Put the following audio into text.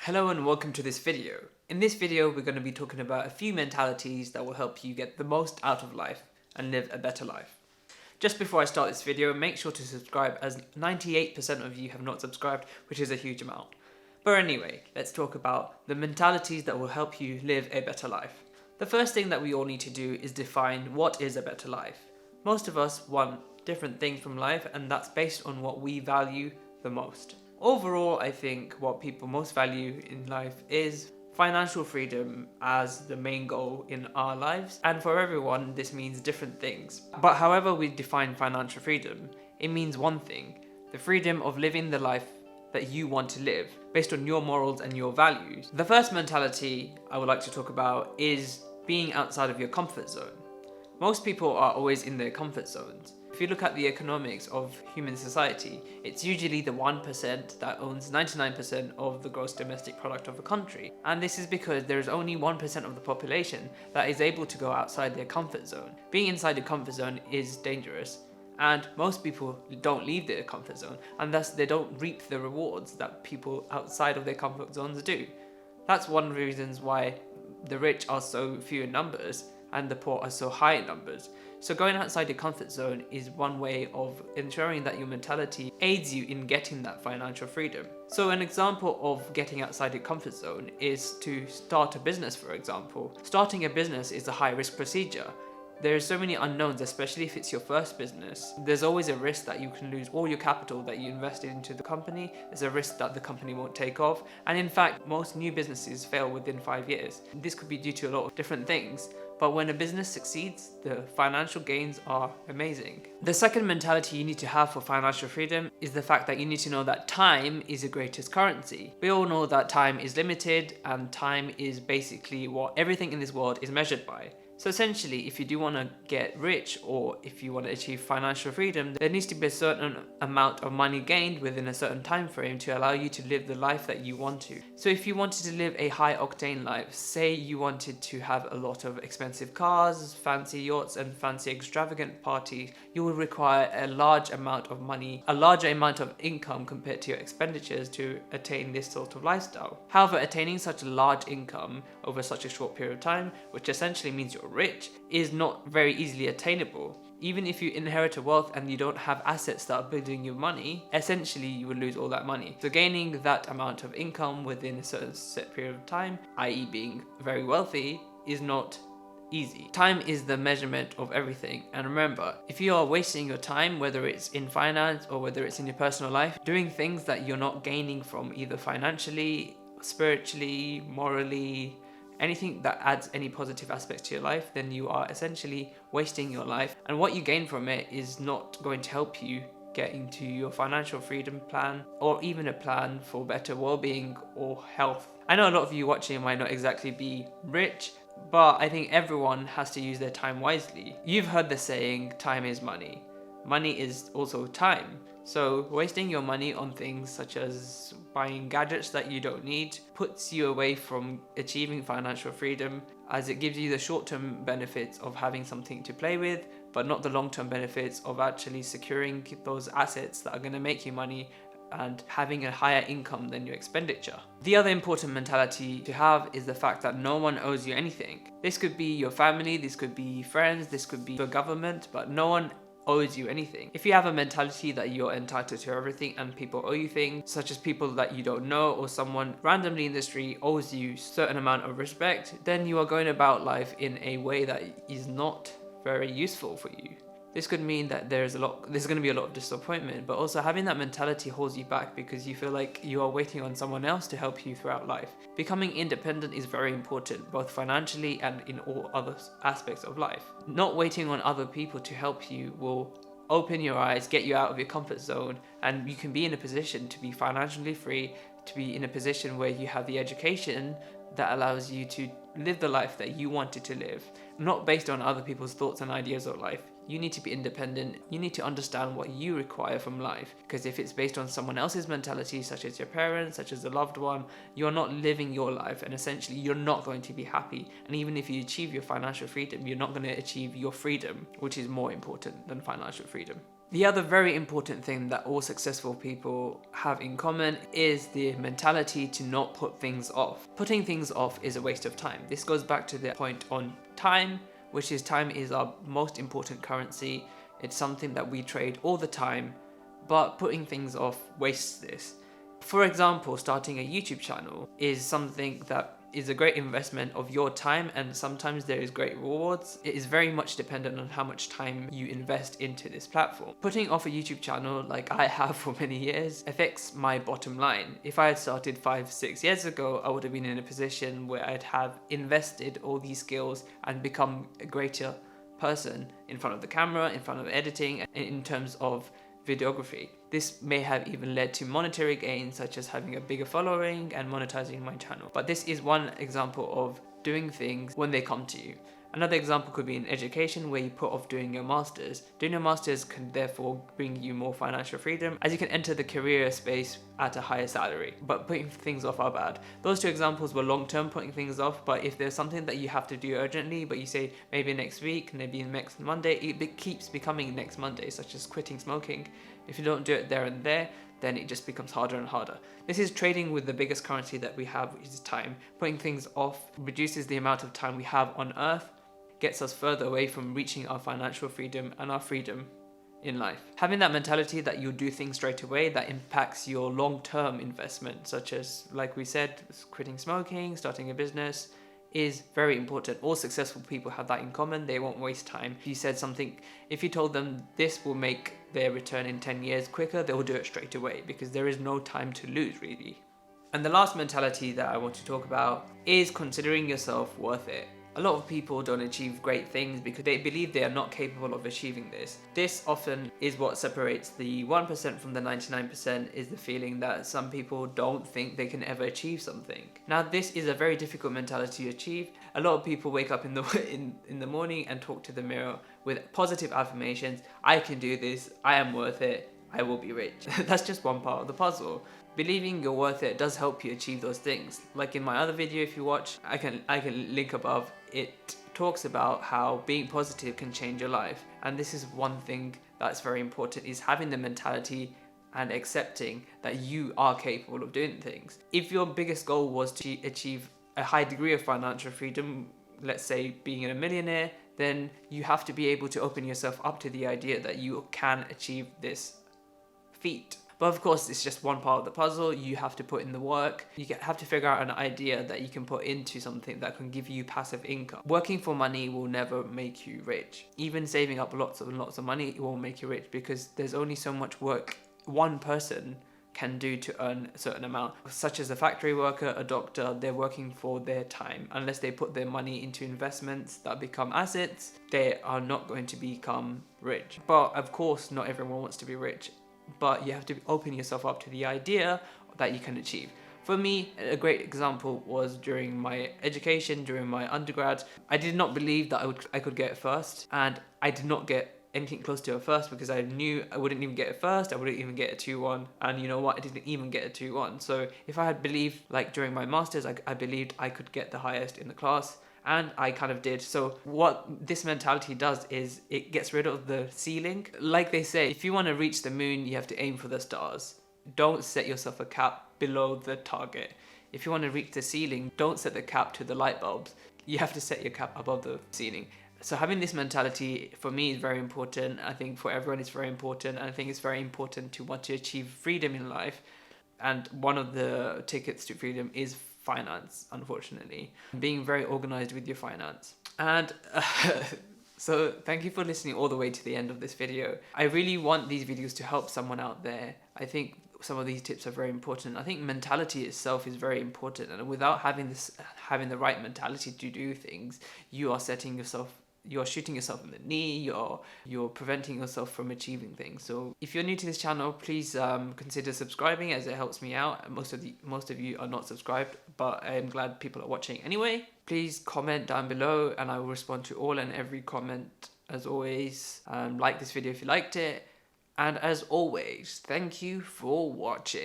Hello and welcome to this video. In this video we're going to be talking about a few mentalities that will help you get the most out of life and live a better life. Just before I start this video, make sure to subscribe as 98% of you have not subscribed, which is a huge amount. But anyway, let's talk about the mentalities that will help you live a better life. The first thing that we all need to do is define what is a better life. Most of us want different things from life, and that's based on what we value the most. Overall, I think what people most value in life is financial freedom as the main goal in our lives, and for everyone this means different things. But however we define financial freedom, it means one thing: the freedom of living the life that you want to live based on your morals and your values. The first mentality I would like to talk about is being outside of your comfort zone. Most people are always in their comfort zones. If you look at the economics of human society, it's usually the 1% that owns 99% of the gross domestic product of a country. And this is because there is only 1% of the population that is able to go outside their comfort zone. Being inside the comfort zone is dangerous, and most people don't leave their comfort zone, and thus they don't reap the rewards that people outside of their comfort zones do. That's one of the reasons why the rich are so few in numbers and the poor are so high in numbers. So going outside your comfort zone is one way of ensuring that your mentality aids you in getting that financial freedom. So an example of getting outside your comfort zone is to start a business, for example. Starting a business is a high risk procedure. There are so many unknowns, especially if it's your first business. There's always a risk that you can lose all your capital that you invested into the company. There's a risk that the company won't take off. And in fact, most new businesses fail within 5 years. This could be due to a lot of different things. But when a business succeeds, the financial gains are amazing. The second mentality you need to have for financial freedom is the fact that you need to know that time is the greatest currency. We all know that time is limited, and time is basically what everything in this world is measured by. So essentially, if you do want to get rich, or if you want to achieve financial freedom, there needs to be a certain amount of money gained within a certain time frame to allow you to live the life that you want to. So if you wanted to live a high octane life, say you wanted to have a lot of expensive cars, fancy yachts and fancy extravagant parties, you will require a large amount of money, a larger amount of income compared to your expenditures to attain this sort of lifestyle. However, attaining such a large income over such a short period of time, which essentially means you're rich, is not very easily attainable. Even if you inherit a wealth and you don't have assets that are building your money, essentially you will lose all that money. So gaining that amount of income within a certain set period of time, i.e. being very wealthy, is not easy. Time is the measurement of everything, and remember, if you are wasting your time, whether it's in finance or whether it's in your personal life, doing things that you're not gaining from either financially, spiritually, morally, anything that adds any positive aspects to your life, then you are essentially wasting your life, and what you gain from it is not going to help you get into your financial freedom plan, or even a plan for better well-being or health. I know a lot of you watching might not exactly be rich, but I think everyone has to use their time wisely. You've heard the saying, time is money. Money is also time. So wasting your money on things such as buying gadgets that you don't need puts you away from achieving financial freedom, as it gives you the short-term benefits of having something to play with, but not the long-term benefits of actually securing those assets that are going to make you money and having a higher income than your expenditure. The other important mentality to have is the fact that no one owes you anything. This could be your family, this could be friends, this could be the government, but no one owes you anything. If you have a mentality that you're entitled to everything and people owe you things, such as people that you don't know or someone randomly in the street owes you a certain amount of respect, then you are going about life in a way that is not very useful for you. This could mean that there's going to be a lot of disappointment, but also having that mentality holds you back because you feel like you are waiting on someone else to help you throughout life. Becoming independent is very important, both financially and in all other aspects of life. Not waiting on other people to help you will open your eyes, get you out of your comfort zone, and you can be in a position to be financially free, to be in a position where you have the education that allows you to live the life that you wanted to live, not based on other people's thoughts and ideas of life. You need to be independent. You need to understand what you require from life, because if it's based on someone else's mentality, such as your parents, such as a loved one, you're not living your life, and essentially you're not going to be happy. And even if you achieve your financial freedom, you're not going to achieve your freedom, which is more important than financial freedom. The other very important thing that all successful people have in common is the mentality to not put things off. Putting things off is a waste of time. This goes back to the point on time, which is time is our most important currency. It's something that we trade all the time, but putting things off wastes this. For example, starting a YouTube channel is something that is a great investment of your time, and sometimes there is great rewards. It is very much dependent on how much time you invest into this platform. Putting off a YouTube channel like I have for many years affects my bottom line. If I had started 5-6 years ago, I would have been in a position where I'd have invested all these skills and become a greater person in front of the camera, in front of editing, and in terms of videography. This may have even led to monetary gains, such as having a bigger following and monetizing my channel. But this is one example of doing things when they come to you. Another example could be in education, where you put off doing your masters. Doing your masters can therefore bring you more financial freedom, as you can enter the career space at a higher salary. But putting things off are bad. Those two examples were long-term putting things off, but if there's something that you have to do urgently, but you say maybe next week, maybe next Monday, it keeps becoming next Monday, such as quitting smoking. If you don't do it there and there, then it just becomes harder and harder. This is trading with the biggest currency that we have, which is time. Putting things off reduces the amount of time we have on earth, gets us further away from reaching our financial freedom and our freedom in life. Having that mentality that you'll do things straight away that impacts your long-term investment, such as, like we said, quitting smoking, starting a business, is very important. All successful people have that in common. They won't waste time. If you told them this will make their return in 10 years quicker, they will do it straight away, because there is no time to lose, really. And the last mentality that I want to talk about is considering yourself worth it. A lot of people don't achieve great things because they believe they are not capable of achieving this. This often is what separates the 1% from the 99%, is the feeling that some people don't think they can ever achieve something. Now, this is a very difficult mentality to achieve. A lot of people wake up in the morning and talk to the mirror with positive affirmations. I can do this, I am worth it, I will be rich. That's just one part of the puzzle. Believing you're worth it does help you achieve those things. Like in my other video, if you watch, I can link above. It talks about how being positive can change your life. And this is one thing that's very important, is having the mentality and accepting that you are capable of doing things. If your biggest goal was to achieve a high degree of financial freedom, let's say being a millionaire, then you have to be able to open yourself up to the idea that you can achieve this feat. But of course, it's just one part of the puzzle. You have to put in the work. You have to figure out an idea that you can put into something that can give you passive income. Working for money will never make you rich. Even saving up lots and lots of money, it won't make you rich, because there's only so much work one person can do to earn a certain amount. Such as a factory worker, a doctor, they're working for their time. Unless they put their money into investments that become assets, they are not going to become rich. But of course, not everyone wants to be rich. But you have to open yourself up to the idea that you can achieve. For me, a great example was during my education, during my undergrad. I did not believe that I could get it first, and I did not get anything close to a first, because I knew I wouldn't even get it first, I wouldn't even get a 2-1, and you know what, I didn't even get a 2-1. So if I had believed, like during my masters, I believed I could get the highest in the class, and I kind of did. So what this mentality does is it gets rid of the ceiling. Like they say, if you want to reach the moon, you have to aim for the stars. Don't set yourself a cap below the target. If you want to reach the ceiling, don't set the cap to the light bulbs. You have to set your cap above the ceiling. So having this mentality for me is very important. I think for everyone it's very important. And I think it's very important to want to achieve freedom in life. And one of the tickets to freedom is finance, unfortunately. Being very organized with your finance. And so thank you for listening all the way to the end of this video. I really want these videos to help someone out there. I think some of these tips are very important. I think mentality itself is very important, and without having the right mentality to do things, you are shooting yourself in the knee, you're preventing yourself from achieving things. So if you're new to this channel, please consider subscribing, as it helps me out. Most of you are not subscribed, but I am glad people are watching anyway. Please comment down below and I will respond to all and every comment as always. Like this video if you liked it. And as always, thank you for watching.